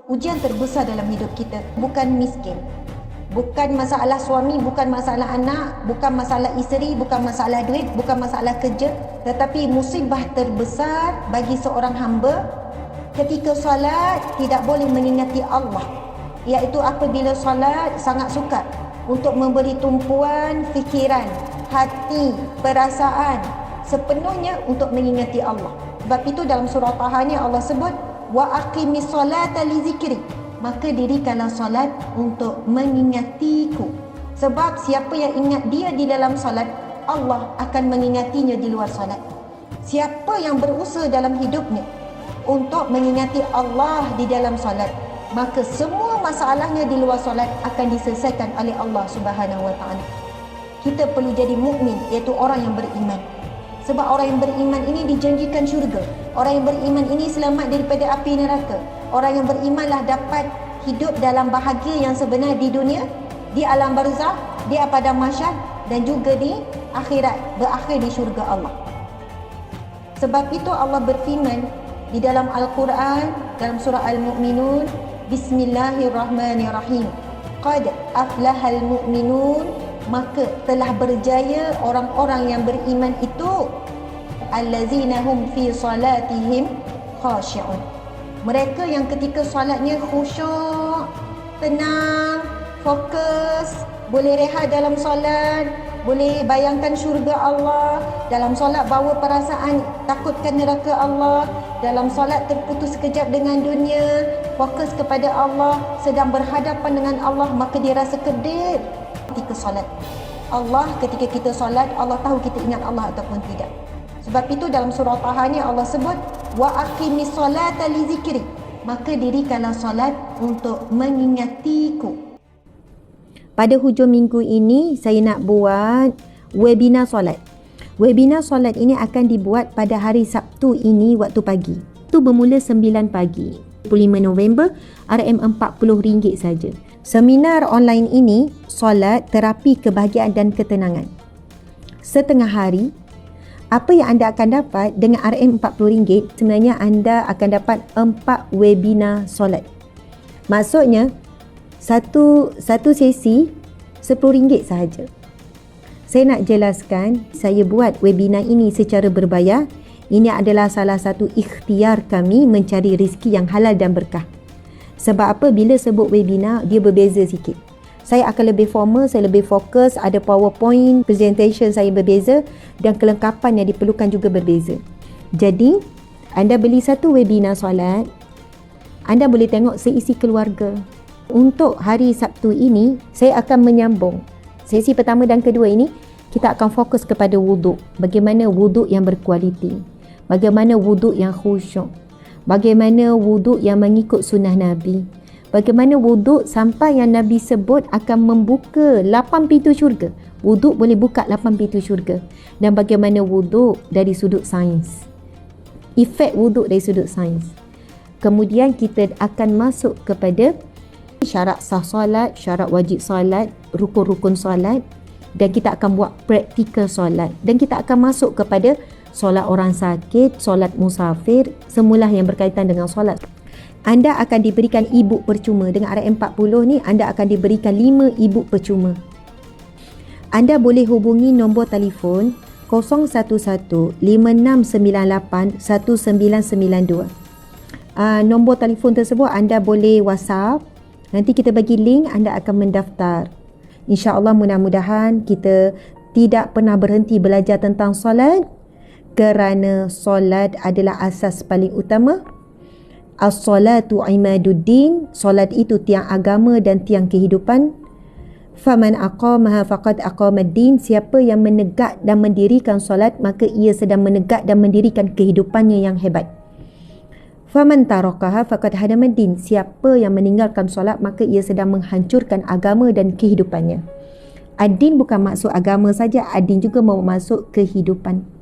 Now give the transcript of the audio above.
Ujian terbesar dalam hidup kita bukan miskin, bukan masalah suami, bukan masalah anak, bukan masalah isteri, bukan masalah duit, bukan masalah kerja, tetapi musibah terbesar bagi seorang hamba ketika solat tidak boleh mengingati Allah, iaitu apabila solat sangat sukar untuk memberi tumpuan fikiran, hati, perasaan sepenuhnya untuk mengingati Allah. Sebab itu dalam surah Taha ni Allah sebut wa aqimis solata li zikri, maka dirikanlah solat untuk mengingatiku. Sebab siapa yang ingat dia di dalam solat, Allah akan mengingatinya di luar solat. Siapa yang berusaha dalam hidupnya untuk mengingati Allah di dalam solat, maka semua masalahnya di luar solat akan diselesaikan oleh Allah Subhanahu Wa Taala. Kita perlu jadi mukmin, iaitu orang yang beriman. Sebab orang yang beriman ini dijanjikan syurga. Orang yang beriman ini selamat daripada api neraka. Orang yang berimanlah dapat hidup dalam bahagia yang sebenar di dunia, di alam barzakh, di padang mahsyar dan juga di akhirat, berakhir di syurga Allah. Sebab itu Allah berfirman di dalam Al-Quran, dalam surah Al-Mu'minun, Bismillahirrahmanirrahim. Qad aflahal mu'minun, maka telah berjaya orang-orang yang beriman itu, allazina hum fi salatihim khashi'un, mereka yang ketika solatnya khusyuk, tenang, fokus, boleh rehat dalam solat, boleh bayangkan syurga Allah, dalam solat bawa perasaan takutkan neraka Allah, dalam solat terputus sekejap dengan dunia, fokus kepada Allah, sedang berhadapan dengan Allah, maka dia rasa kedip ketika solat. Allah ketika kita solat, Allah tahu kita ingat Allah ataupun tidak. Sebab itu dalam surah Taha ni Allah sebut wa aqimis solata li zikri, maka dirikanlah solat untuk mengingatiku. Pada hujung minggu ini saya nak buat webinar solat. Webinar solat ini akan dibuat pada hari Sabtu ini waktu pagi. Itu bermula 9 pagi. 25 November, RM40 saja. Seminar online ini solat, terapi kebahagiaan dan ketenangan. Setengah hari, apa yang anda akan dapat dengan RM40, sebenarnya anda akan dapat 4 webinar solat. Maksudnya, satu sesi RM10 sahaja. Saya nak jelaskan, saya buat webinar ini secara berbayar. Ini adalah salah satu ikhtiar kami mencari rezeki yang halal dan berkah. Sebab apa? Bila sebut webinar, dia berbeza sikit. Saya akan lebih formal, saya lebih fokus, ada PowerPoint, presentation saya berbeza dan kelengkapan yang diperlukan juga berbeza. Jadi, anda beli satu webinar solat, anda boleh tengok seisi keluarga. Untuk hari Sabtu ini, saya akan menyambung. Sesi pertama dan kedua ini, kita akan fokus kepada wuduk. Bagaimana wuduk yang berkualiti. Bagaimana wuduk yang khusyuk. Bagaimana wuduk yang mengikut sunnah Nabi. Bagaimana wuduk sampai yang Nabi sebut akan membuka 8 pintu syurga. Wuduk boleh buka 8 pintu syurga. Dan bagaimana wuduk dari sudut sains. Efek wuduk dari sudut sains. Kemudian kita akan masuk kepada syarat sah solat, syarat wajib solat, rukun-rukun solat, dan kita akan buat praktikal solat. Dan kita akan masuk kepada solat orang sakit, solat musafir, semualah yang berkaitan dengan solat. Anda akan diberikan e-book percuma. Dengan RM40 ni, anda akan diberikan 5 e-book percuma. Anda boleh hubungi nombor telefon 011-5698-1992. Nombor telefon tersebut anda boleh WhatsApp. Nanti kita bagi link, anda akan mendaftar. InsyaAllah mudah-mudahan kita tidak pernah berhenti belajar tentang solat, kerana solat adalah asas paling utama. As-salatu imaduddin, solat itu tiang agama dan tiang kehidupan. Faman aqamaha faqad aqamaddin, siapa yang menegak dan mendirikan solat, maka ia sedang menegak dan mendirikan kehidupannya yang hebat. Faman tarakaha faqad hadamaddin, siapa yang meninggalkan solat, maka ia sedang menghancurkan agama dan kehidupannya. Ad-din bukan maksud agama saja, ad-din juga maksud kehidupan.